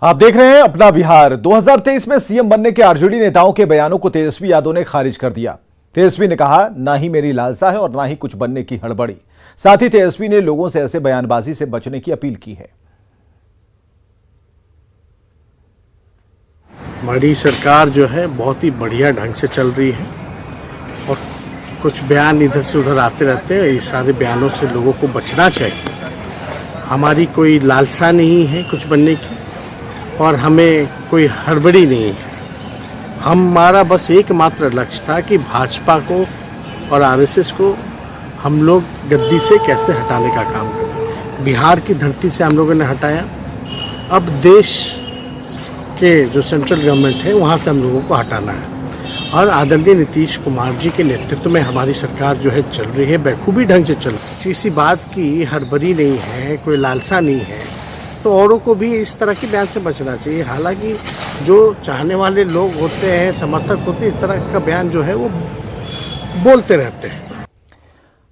आप देख रहे हैं अपना बिहार। 2023 में सीएम बनने के आरजेडी नेताओं के बयानों को तेजस्वी यादव ने खारिज कर दिया। तेजस्वी ने कहा, ना ही मेरी लालसा है और ना ही कुछ बनने की हड़बड़ी। साथ ही तेजस्वी ने लोगों से ऐसे बयानबाजी से बचने की अपील की है। हमारी सरकार जो है बहुत ही बढ़िया ढंग से चल रही है और कुछ बयान इधर से उधर आते रहते हैं। इस सारे बयानों से लोगों को बचना चाहिए। हमारी कोई लालसा नहीं है कुछ बनने की और हमें कोई हड़बड़ी नहीं है। हमारा बस एकमात्र लक्ष्य था कि भाजपा को और आरएसएस को हम लोग गद्दी से कैसे हटाने का काम करें। बिहार की धरती से हम लोगों ने हटाया, अब देश के जो सेंट्रल गवर्नमेंट है वहाँ से हम लोगों को हटाना है। और आदरणीय नीतीश कुमार जी के नेतृत्व में हमारी सरकार जो है चल रही है, बखूबी ढंग से चल रही है। किसी बात की हड़बड़ी नहीं है, कोई लालसा नहीं है, तो औरों को भी इस तरह के बयान से बचना चाहिए। हालांकि जो चाहने वाले लोग होते हैं, समर्थक होते हैं, इस तरह का बयान जो है वो बोलते रहते हैं।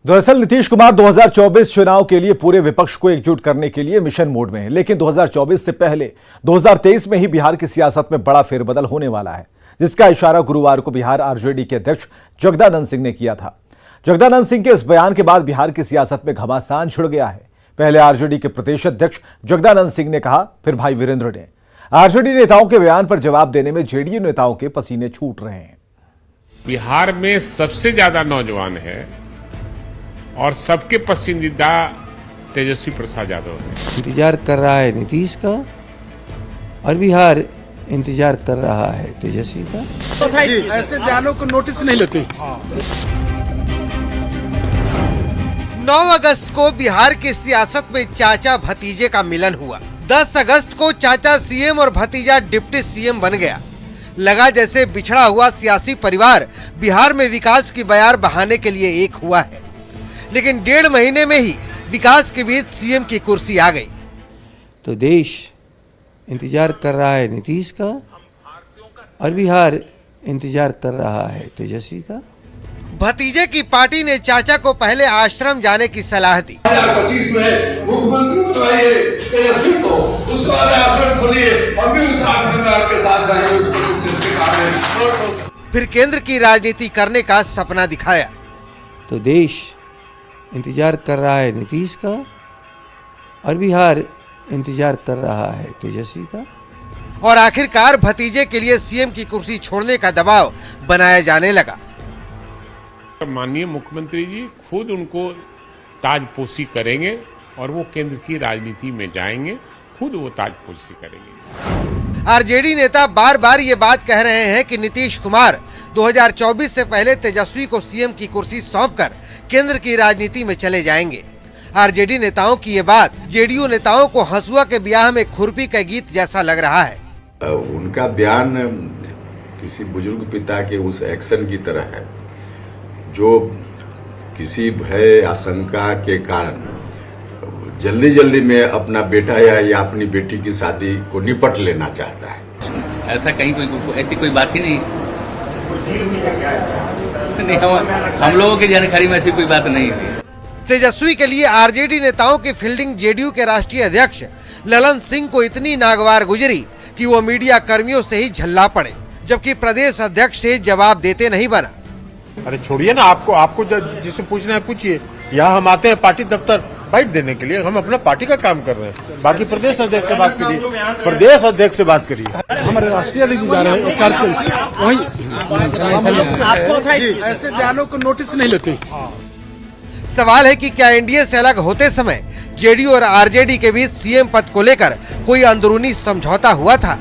दरअसल नीतीश कुमार 2024 चुनाव के लिए पूरे विपक्ष को एकजुट करने के लिए मिशन मोड में है, लेकिन 2024 से पहले 2023 में ही बिहार की सियासत में बड़ा फेरबदल होने वाला है, जिसका इशारा गुरुवार को बिहार आरजेडी के अध्यक्ष जगदानंद सिंह ने किया था। जगदानंद सिंह के इस बयान के बाद बिहार की सियासत में घमासान छिड़ गया है। पहले आरजेडी के प्रदेश अध्यक्ष जगदानंद सिंह ने कहा, फिर भाई वीरेंद्र ने। आरजेडी नेताओं के बयान पर जवाब देने में जेडीयू नेताओं के पसीने छूट रहे हैं। बिहार में सबसे ज्यादा नौजवान है और सबके पसंदीदा तेजस्वी प्रसाद यादव है। इंतजार कर रहा है नीतीश का और बिहार इंतजार कर रहा है तेजस्वी का। तो ऐसे बयानों को नोटिस नहीं लेते। 9 अगस्त को बिहार की सियासत में चाचा भतीजे का मिलन हुआ। 10 अगस्त को चाचा सीएम और भतीजा डिप्टी सीएम बन गया। लगा जैसे बिछड़ा हुआ सियासी परिवार बिहार में विकास की बयार बहाने के लिए एक हुआ है, लेकिन 1.5 महीने में ही विकास के बीच सीएम की कुर्सी आ गई। तो देश इंतजार कर रहा है नीतीश का और बिहार इंतजार कर रहा है तेजस्वी का। भतीजे की पार्टी ने चाचा को पहले आश्रम जाने की सलाह दी। 2025 में मुख्यमंत्री बनाइए तेजस्वी को, उसके बाद आश्रम खोलिए, हम भी उस आश्रम में आपके साथ जाएंगे। फिर केंद्र की राजनीति करने का सपना दिखाया। तो देश इंतजार कर रहा है नीतीश का और बिहार इंतजार कर रहा है तेजस्वी का। और आखिरकार भतीजे के लिए सीएम की कुर्सी छोड़ने का दबाव बनाया जाने लगा। माननीय मुख्यमंत्री जी खुद उनको ताजपोशी करेंगे और वो केंद्र की राजनीति में जाएंगे, खुद वो ताजपोशी करेंगे। आरजेडी नेता बार बार ये बात कह रहे हैं कि नीतीश कुमार 2024 से पहले तेजस्वी को सीएम की कुर्सी सौंपकर केंद्र की राजनीति में चले जाएंगे। आरजेडी नेताओं की ये बात जेडीयू नेताओं को हंसुआ के ब्याह में खुरपी का गीत जैसा लग रहा है। उनका बयान किसी बुजुर्ग पिता के उस एक्शन की तरह है जो किसी भय आशंका के कारण जल्दी जल्दी में अपना बेटा या अपनी बेटी की शादी को निपट लेना चाहता है। ऐसा कहीं ऐसी कोई बात ही नहीं, हम लोगों की जानकारी में ऐसी कोई बात नहीं थी। तेजस्वी के लिए आरजेडी नेताओं की फील्डिंग जेडीयू के राष्ट्रीय अध्यक्ष ललन सिंह को इतनी नागवार गुजरी कि वो मीडिया कर्मियों से ही झल्ला पड़े, जबकि प्रदेश अध्यक्ष से जवाब देते नहीं बना। अरे छोड़िए ना, आपको जिसे पूछना है पूछिए। यहाँ हम आते हैं पार्टी दफ्तर बाइट देने के लिए, हम अपना पार्टी का काम कर रहे हैं। बाकी प्रदेश अध्यक्ष से बात करिए, प्रदेश अध्यक्ष से बात करिए। हमारे राष्ट्रीय अध्यक्ष जा रहे हैं वही ऐसे बयानों को नोटिस नहीं लेते। सवाल है कि क्या एनडीए से अलग होते समय जेडीयू और आरजेडी के बीच सीएम पद को लेकर कोई अंदरूनी समझौता हुआ था?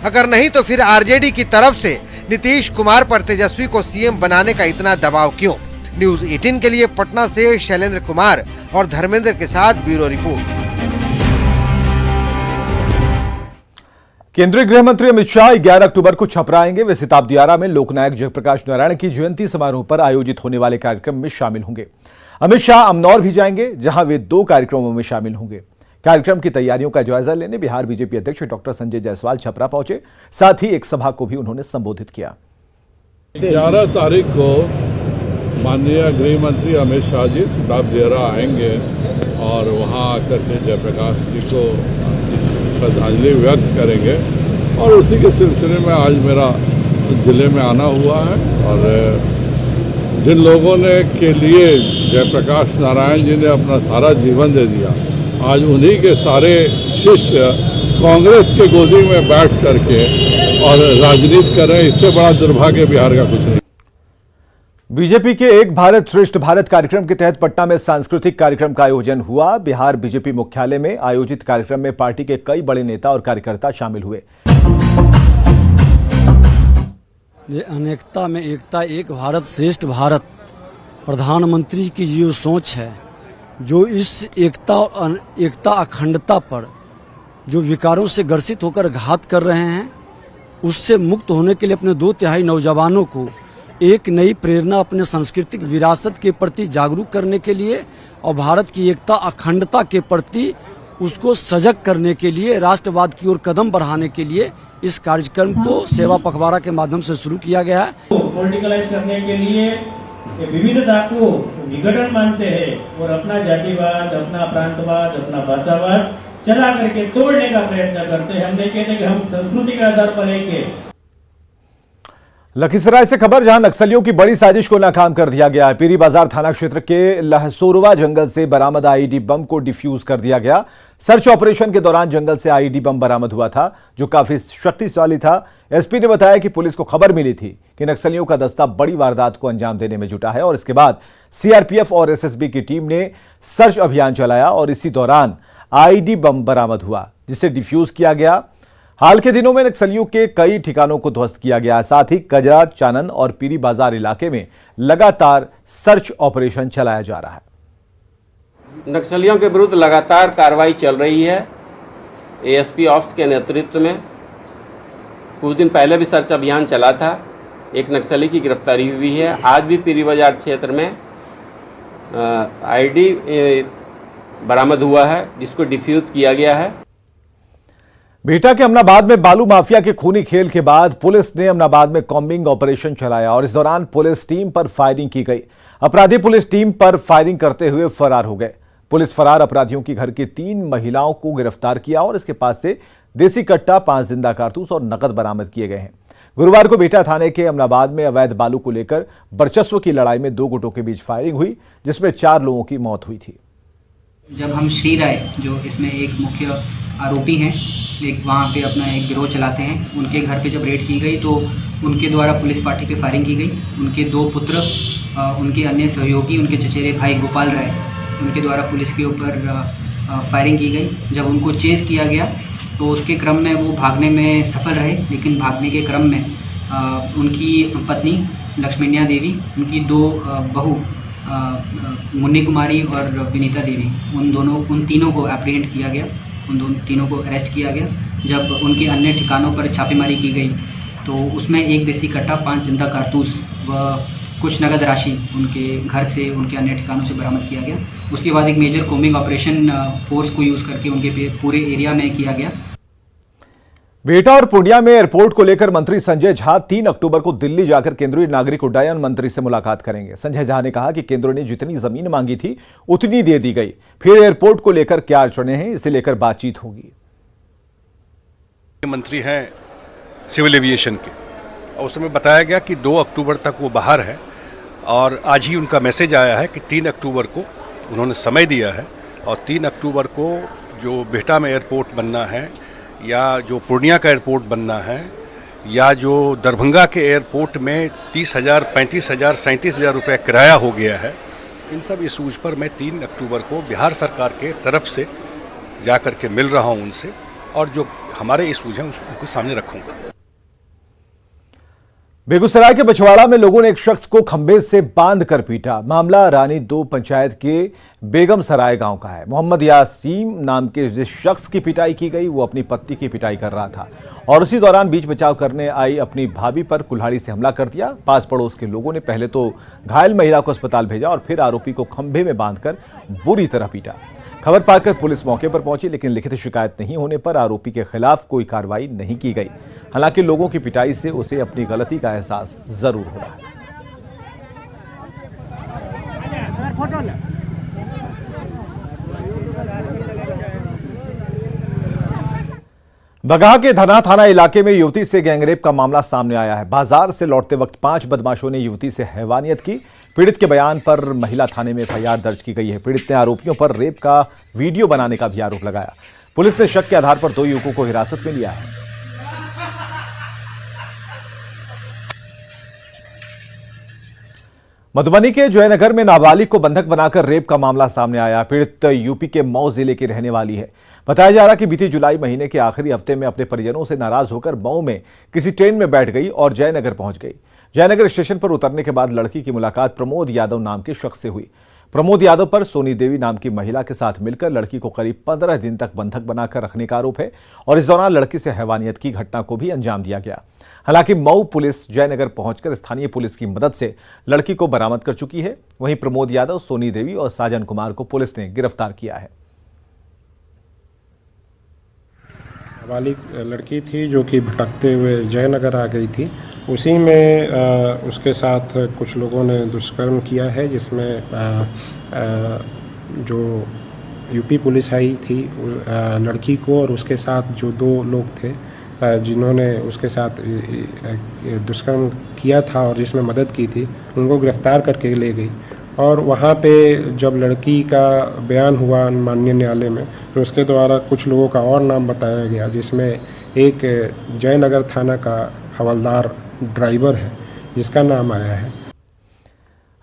अगर नहीं तो फिर आरजेडी की तरफ से नीतीश कुमार पर तेजस्वी को सीएम बनाने का इतना दबाव क्यों? न्यूज 18 के लिए पटना से शैलेंद्र कुमार और धर्मेंद्र के साथ ब्यूरो रिपोर्ट। केंद्रीय गृह मंत्री अमित शाह 11 अक्टूबर को छपरा आएंगे। वे सिताबदियारा में लोकनायक जयप्रकाश नारायण की जयंती समारोह पर आयोजित होने वाले कार्यक्रम में शामिल होंगे। अमित शाह अमनौर भी जाएंगे, जहां वे 2 कार्यक्रमों में शामिल होंगे। कार्यक्रम की तैयारियों का जायजा लेने बिहार बीजेपी अध्यक्ष डॉक्टर संजय जायसवाल छपरा पहुंचे। साथ ही एक सभा को भी उन्होंने संबोधित किया। 11 तारीख को माननीय गृह मंत्री अमित शाह जी सिताबदियारा आएंगे और वहां आकर के जयप्रकाश जी को श्रद्धांजलि व्यक्त करेंगे। और उसी के सिलसिले में आज मेरा जिले में आना हुआ है। और जिन लोगों ने के लिए जयप्रकाश नारायण जी ने अपना सारा जीवन दे दिया, आज उन्हीं के सारे शिष्य कांग्रेस के गोदी में बैठ करके और राजनीति कर रहे हैं। इससे बड़ा दुर्भाग्य बिहार का कुछ नहीं। बीजेपी के एक भारत श्रेष्ठ भारत कार्यक्रम के तहत पटना में सांस्कृतिक कार्यक्रम का आयोजन हुआ। बिहार बीजेपी मुख्यालय में आयोजित कार्यक्रम में पार्टी के कई बड़े नेता और कार्यकर्ता शामिल हुए। ये अनेकता में एकता, एक भारत श्रेष्ठ भारत प्रधानमंत्री की जो सोच है, जो इस एकता अखंडता पर जो विकारों से ग्रसित होकर घात कर रहे हैं, उससे मुक्त होने के लिए अपने 2/3 नौजवानों को एक नई प्रेरणा, अपने सांस्कृतिक विरासत के प्रति जागरूक करने के लिए और भारत की एकता अखंडता के प्रति उसको सजग करने के लिए, राष्ट्रवाद की ओर कदम बढ़ाने के लिए इस कार्यक्रम को सेवा पखवाड़ा के माध्यम से शुरू किया गया है। पॉलिटिकलाइज करने के लिए विविधता को विघटन मानते हैं और अपना जातिवाद, अपना प्रांतवाद, अपना भाषावाद चला करके तोड़ने का प्रयत्न करते हैं। हम नहीं कहते कि हम संस्कृति के आधार पर एक। लखीसराय से खबर, जहां नक्सलियों की बड़ी साजिश को नाकाम कर दिया गया है। पीरी बाजार थाना क्षेत्र के लहसोरवा जंगल से बरामद आईईडी बम को डिफ्यूज कर दिया गया। सर्च ऑपरेशन के दौरान जंगल से आईईडी बम बरामद हुआ था, जो काफी शक्तिशाली था। एसपी ने बताया कि पुलिस को खबर मिली थी कि नक्सलियों का दस्ता बड़ी वारदात को अंजाम देने में जुटा है, और इसके बाद सीआरपीएफ और एसएसबी की टीम ने सर्च अभियान चलाया और इसी दौरान आईईडी बम बरामद हुआ, जिसे डिफ्यूज किया गया। हाल के दिनों में नक्सलियों के कई ठिकानों को ध्वस्त किया गया। साथ ही कजरा, चानन और पीरी बाजार इलाके में लगातार सर्च ऑपरेशन चलाया जा रहा है। नक्सलियों के विरुद्ध लगातार कार्रवाई चल रही है। एएसपी ऑप्स के नेतृत्व में कुछ दिन पहले भी सर्च अभियान चला था। एक नक्सली की गिरफ्तारी हुई है। आज भी पीरी बाजार क्षेत्र में आईडी बरामद हुआ है, जिसको डिफ्यूज किया गया है। बिहटा के अमनाबाद में बालू माफिया के खूनी खेल के बाद पुलिस ने अमनाबाद में कॉम्बिंग ऑपरेशन चलाया और इस दौरान पुलिस टीम पर फायरिंग की गई। अपराधी पुलिस टीम पर फायरिंग करते हुए फरार हो गए। पुलिस फरार अपराधियों की घर की 3 महिलाओं को गिरफ्तार किया और इसके पास से देसी कट्टा, 5 जिंदा कारतूस और नकद बरामद किए गए हैं। गुरुवार को बिहटा थाने के अमनाबाद में अवैध बालू को लेकर वर्चस्व की लड़ाई में 2 गुटों के बीच फायरिंग हुई, जिसमें 4 लोगों की मौत हुई थी। जब हम श्री राय, जो इसमें एक मुख्य आरोपी हैं, एक वहाँ पे अपना एक गिरोह चलाते हैं, उनके घर पे जब रेड की गई तो उनके द्वारा पुलिस पार्टी पे फायरिंग की गई। उनके 2 पुत्र, उनके अन्य सहयोगी, उनके चचेरे भाई गोपाल राय, उनके द्वारा पुलिस के ऊपर फायरिंग की गई। जब उनको चेस किया गया तो उसके क्रम में वो भागने में सफल रहे, लेकिन भागने के क्रम में उनकी पत्नी लक्ष्मीन्या देवी, उनकी 2 बहू मुन्नी कुमारी और विनीता देवी, उन तीनों को एप्रीहेंड किया गया, उन तीनों को अरेस्ट किया गया। जब उनके अन्य ठिकानों पर छापेमारी की गई तो उसमें 1 देसी कट्टा, 5 जिंदा कारतूस व कुछ नगद राशि उनके घर से, उनके अन्य ठिकानों से बरामद किया गया। उसके बाद एक मेजर कॉम्बिंग ऑपरेशन फोर्स को यूज़ करके उनके पूरे एरिया में किया गया। बिहटा और पूर्णिया में एयरपोर्ट को लेकर मंत्री संजय झा 3 अक्टूबर को दिल्ली जाकर केंद्रीय नागरिक उड्डयन मंत्री से मुलाकात करेंगे। संजय झा ने कहा कि केंद्र ने जितनी जमीन मांगी थी उतनी दे दी गई, फिर एयरपोर्ट को लेकर क्या अड़चने हैं, इसे लेकर बातचीत होगी। मंत्री हैं सिविल एविएशन के, और उस समय बताया गया कि 2 अक्टूबर तक वो बाहर है, और आज ही उनका मैसेज आया है कि 3 अक्टूबर को उन्होंने समय दिया है, और 3 अक्टूबर को जो बिहटा में एयरपोर्ट बनना है, या जो पूर्णिया का एयरपोर्ट बनना है, या जो दरभंगा के एयरपोर्ट में 30,000, 35,000, 37,000 रुपये किराया हो गया है, इन सब इशूज पर मैं 3 अक्टूबर को बिहार सरकार के तरफ से जा कर के मिल रहा हूं उनसे, और जो हमारे इशूज हैं उनके सामने रखूंगा। बेगूसराय के बछवाड़ा में लोगों ने एक शख्स को खंभे से बांधकर पीटा। मामला रानी 2 पंचायत के बेगम सराय गांव का है। मोहम्मद यासीम नाम के जिस शख्स की पिटाई की गई, वो अपनी पत्नी की पिटाई कर रहा था और उसी दौरान बीच बचाव करने आई अपनी भाभी पर कुल्हाड़ी से हमला कर दिया। पास पड़ोस के लोगों ने पहले तो घायल महिला को अस्पताल भेजा और फिर आरोपी को खंभे में बांधकर बुरी तरह पीटा। खबर पाकर पुलिस मौके पर पहुंची, लेकिन लिखित शिकायत नहीं होने पर आरोपी के खिलाफ कोई कार्रवाई नहीं की गई। हालांकि लोगों की पिटाई से उसे अपनी गलती का एहसास जरूर हो रहा है। बगहा के धना थाना इलाके में युवती से गैंगरेप का मामला सामने आया है। बाजार से लौटते वक्त 5 बदमाशों ने युवती से हैवानियत की। पीड़ित के बयान पर महिला थाने में एफआईआर दर्ज की गई है। पीड़ित ने आरोपियों पर रेप का वीडियो बनाने का भी आरोप लगाया। पुलिस ने शक के आधार पर 2 युवकों को हिरासत में लिया है। मधुबनी के जयनगर में नाबालिग को बंधक बनाकर रेप का मामला सामने आया। पीड़ित यूपी के मऊ जिले की रहने वाली है। बताया जा रहा कि बीती जुलाई महीने के आखिरी हफ्ते में अपने परिजनों से नाराज होकर मऊ में किसी ट्रेन में बैठ गई और जयनगर पहुंच गई। जयनगर स्टेशन पर उतरने के बाद लड़की की मुलाकात प्रमोद यादव नाम के शख्स से हुई। प्रमोद यादव पर सोनी देवी नाम की महिला के साथ मिलकर लड़की को करीब 15 दिन तक बंधक बनाकर रखने का आरोप है और इस दौरान लड़की से हैवानियत की घटना को भी अंजाम दिया गया। हालांकि मऊ पुलिस जयनगर पहुंचकर स्थानीय पुलिस की मदद से लड़की को बरामद कर चुकी है। वहीं प्रमोद यादव, सोनी देवी और साजन कुमार को पुलिस ने गिरफ्तार किया है। नाबालिग लड़की थी जो कि भटकते हुए जयनगर आ गई थी। उसी में उसके साथ कुछ लोगों ने दुष्कर्म किया है, जिसमें जो यूपी पुलिस आई थी लड़की को और उसके साथ जो 2 लोग थे जिन्होंने उसके साथ दुष्कर्म किया था और जिसमें मदद की थी, उनको गिरफ्तार करके ले गई। और वहाँ पे जब लड़की का बयान हुआ माननीय न्यायालय में, तो उसके द्वारा कुछ लोगों का और नाम बताया गया, जिसमें एक जयनगर थाना का हवलदार ड्राइवर है जिसका नाम आया है।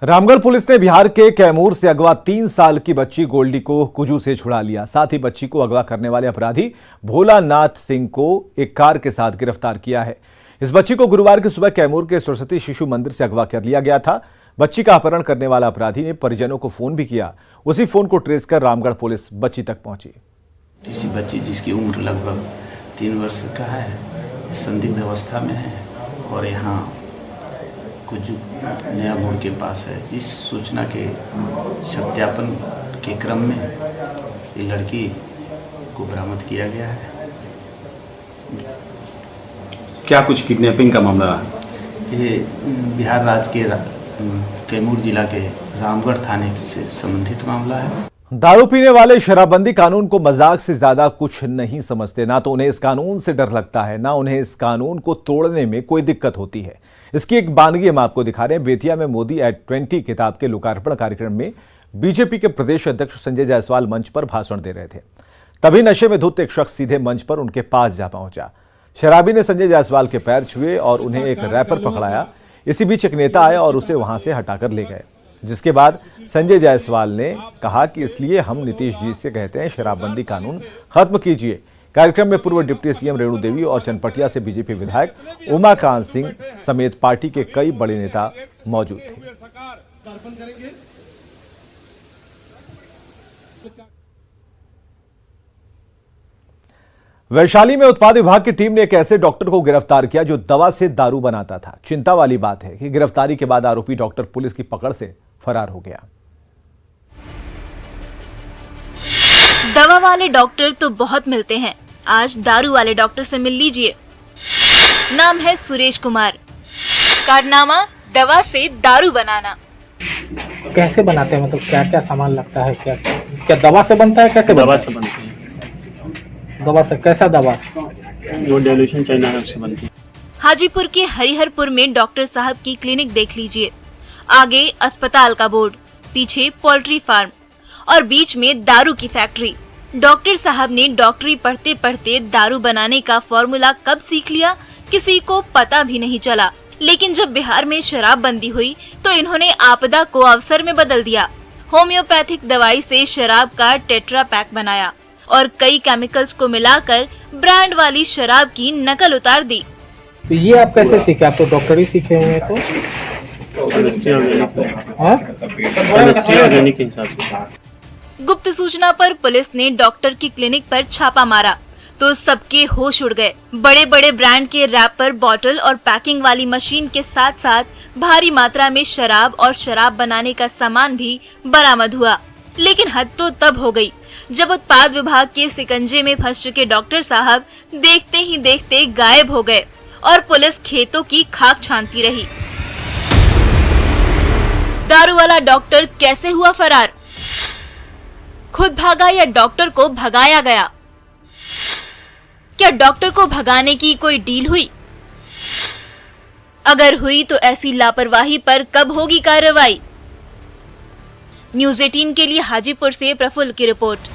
रामगढ़ पुलिस ने बिहार के कैमूर से अगवा 3 साल की बच्ची गोल्डी को कुजू से छुड़ा लिया। साथ ही बच्ची को अगवा करने वाले अपराधी भोलानाथ सिंह को एक कार के साथ गिरफ्तार किया है। इस बच्ची को गुरुवार की सुबह कैमूर के सरस्वती शिशु मंदिर से अगवा कर लिया गया था। बच्ची का अपहरण करने वाला अपराधी ने परिजनों को फोन भी किया। उसी फोन को ट्रेस कर रामगढ़ पुलिस बच्ची तक पहुंची। इसी बच्ची जिसकी उम्र लगभग 3 वर्ष का है, संदिग्ध अवस्था में है और यहाँ कुछ नया मोड़ के पास है। इस सूचना के सत्यापन के क्रम में ये लड़की को बरामद किया गया है। क्या कुछ किडनैपिंग का मामला है? ये बिहार राज्य के कैमूर जिला के रामगढ़ थाने से संबंधित मामला है। दारू पीने वाले शराबबंदी कानून को मजाक से ज्यादा कुछ नहीं समझते। ना तो उन्हें इस कानून से डर लगता है, ना उन्हें इस कानून को तोड़ने में कोई दिक्कत होती है। इसकी एक बानगी हम आपको दिखा रहे हैं। बेतिया में मोदी एट 20 किताब के लोकार्पण कार्यक्रम में बीजेपी के प्रदेश अध्यक्ष संजय जायसवाल मंच पर भाषण दे रहे थे। तभी नशे में धुत एक शख्स सीधे मंच पर उनके पास जा पहुंचा। शराबी ने संजय जायसवाल के पैर छुए और उन्हें एक रैपर पकड़ाया। इसी बीच एक नेता आए और उसे वहां से हटाकर ले गए, जिसके बाद संजय जायसवाल ने कहा कि इसलिए हम नीतीश जी से कहते हैं शराबबंदी कानून खत्म कीजिए। कार्यक्रम में पूर्व डिप्टी सीएम रेणु देवी और चनपटिया से बीजेपी विधायक उमाकांत सिंह समेत पार्टी के कई बड़े नेता मौजूद थे। वैशाली में उत्पाद विभाग की टीम ने एक ऐसे डॉक्टर को गिरफ्तार किया जो दवा से दारू बनाता था। चिंता वाली बात है कि गिरफ्तारी के बाद आरोपी डॉक्टर पुलिस की पकड़ से फरार हो गया। दवा वाले डॉक्टर तो बहुत मिलते हैं, आज दारू वाले डॉक्टर से मिल लीजिए। नाम है सुरेश कुमार। कारनामा दवा से दारू बनाना। कैसे बनाते हैं, मतलब क्या क्या सामान लगता है? क्या दवा से बनता है? कैसे दवा से बनता है? दवा से कैसा दवा? जो डाइल्यूशन चाइना है उससे बनती है। हाजीपुर के हरिहरपुर में डॉक्टर साहब की क्लिनिक देख लीजिए। आगे अस्पताल का बोर्ड, पीछे पोल्ट्री फार्म और बीच में दारू की फैक्ट्री। डॉक्टर साहब ने डॉक्टरी पढ़ते पढ़ते दारू बनाने का फॉर्मूला कब सीख लिया, किसी को पता भी नहीं चला। लेकिन जब बिहार में शराबबंदी हुई तो इन्होंने आपदा को अवसर में बदल दिया। होम्योपैथिक दवाई से शराब का टेट्रा पैक बनाया और कई केमिकल्स को मिलाकर ब्रांड वाली शराब की नकल उतार दी। तो ये आप कैसे सीखे? आप तो डॉक्टरी सीखे हुए हैं। ऑर्गेनिक के हिसाब से। गुप्त सूचना पर पुलिस ने डॉक्टर की क्लिनिक पर छापा मारा तो सबके होश उड़ गए। बड़े बड़े ब्रांड के रैपर, बॉटल और पैकिंग वाली मशीन के साथ साथ भारी मात्रा में शराब और शराब बनाने का सामान भी बरामद हुआ। लेकिन हद तो तब हो गई जब उत्पाद विभाग के शिकंजे में फंस चुके डॉक्टर साहब देखते ही देखते गायब हो गए और पुलिस खेतों की खाक छानती रही। दारू वाला डॉक्टर कैसे हुआ फरार? खुद भागा या डॉक्टर को भगाया गया? क्या डॉक्टर को भगाने की कोई डील हुई? अगर हुई तो ऐसी लापरवाही पर कब होगी कार्रवाई? न्यूज़ 18 के लिए हाजीपुर से प्रफुल्ल की रिपोर्ट।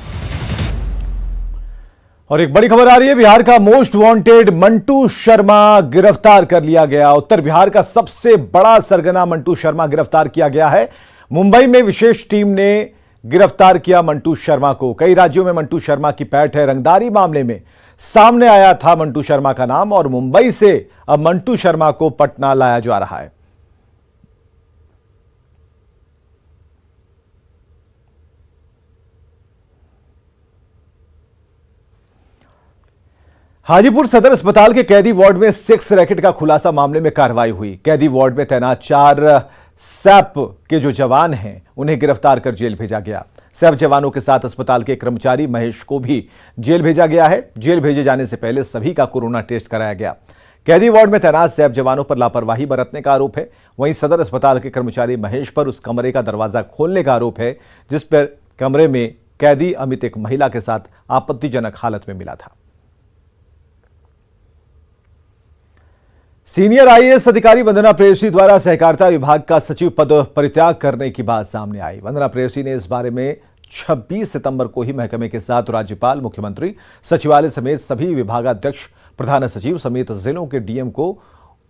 और एक बड़ी खबर आ रही है, बिहार का मोस्ट वांटेड मंटू शर्मा गिरफ्तार कर लिया गया। उत्तर बिहार का सबसे बड़ा सरगना मंटू शर्मा गिरफ्तार किया गया है। मुंबई में विशेष टीम ने गिरफ्तार किया मंटू शर्मा को। कई राज्यों में मंटू शर्मा की पैठ है। रंगदारी मामले में सामने आया था मंटू शर्मा का नाम और मुंबई से अब मंटू शर्मा को पटना लाया जा रहा है। हाजीपुर सदर अस्पताल के कैदी वार्ड में सेक्स रैकेट का खुलासा मामले में कार्रवाई हुई। कैदी वार्ड में तैनात 4 सैप के जो जवान हैं उन्हें गिरफ्तार कर जेल भेजा गया। सैप जवानों के साथ अस्पताल के कर्मचारी महेश को भी जेल भेजा गया है। जेल भेजे जाने से पहले सभी का कोरोना टेस्ट कराया गया। कैदी वार्ड में तैनात सैप जवानों पर लापरवाही बरतने का आरोप है। वहीं सदर अस्पताल के कर्मचारी महेश पर उस कमरे का दरवाजा खोलने का आरोप है जिस पर कमरे में कैदी अमित एक महिला के साथ आपत्तिजनक हालत में मिला था। सीनियर आईएएस अधिकारी वंदना प्रेयसी द्वारा सहकारिता विभाग का सचिव पद परित्याग करने की बात सामने आई। वंदना प्रेयसी ने इस बारे में 26 सितंबर को ही महकमे के साथ राज्यपाल, मुख्यमंत्री, सचिवालय समेत सभी विभागाध्यक्ष, प्रधान सचिव समेत जिलों के डीएम को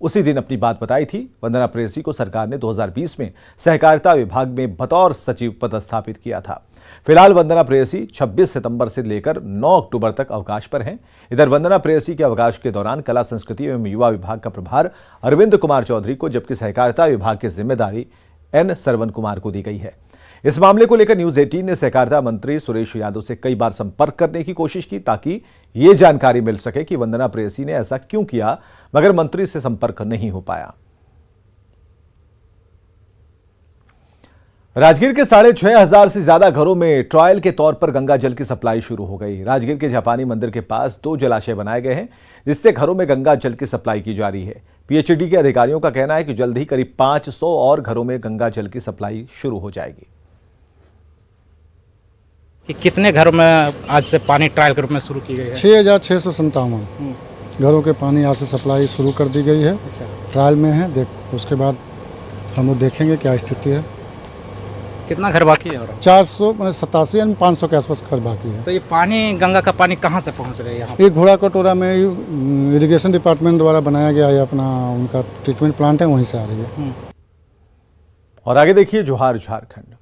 उसी दिन अपनी बात बताई थी। वंदना प्रेयसी को सरकार ने 2020 में सहकारिता विभाग में बतौर सचिव पदस्थापित किया था। फिलहाल वंदना प्रेयसी 26 सितंबर से लेकर 9 अक्टूबर तक अवकाश पर हैं। इधर वंदना प्रेयसी के अवकाश के दौरान कला, संस्कृति एवं युवा विभाग का प्रभार अरविंद कुमार चौधरी को, जबकि सहकारिता विभाग की जिम्मेदारी एन सरवन कुमार को दी गई है। इस मामले को लेकर न्यूज़ 18 ने सहकारिता मंत्री सुरेश यादव से कई बार संपर्क करने की कोशिश की ताकि ये जानकारी मिल सके कि वंदना प्रेयसी ने ऐसा क्यों किया, मगर मंत्री से संपर्क नहीं हो पाया। राजगीर के 6,500 से ज्यादा घरों में ट्रायल के तौर पर गंगा जल की सप्लाई शुरू हो गई। राजगीर के जापानी मंदिर के पास 2 जलाशय बनाए गए हैं जिससे घरों में गंगा जल की सप्लाई की जा रही है। पीएचईडी के अधिकारियों का कहना है कि जल्द ही करीब 500 और घरों में गंगा जल की सप्लाई शुरू हो जाएगी। कि कितने घरों में आज से पानी ट्रायल के रूप में शुरू की गई है? 6,657 घरों के पानी आज से सप्लाई शुरू कर दी गई है। ट्रायल में है, उसके बाद हम लोग देखेंगे क्या स्थिति है। कितना घर बाकी है? 487 यानी 500 के आसपास घर बाकी है। तो ये पानी, गंगा का पानी कहाँ से पहुँच रहा है यहाँ? ये घोड़ा कटोरा में इरिगेशन डिपार्टमेंट द्वारा बनाया गया है, अपना उनका ट्रीटमेंट प्लांट है, वहीं से आ रही है। और आगे देखिए जोहार झारखंड।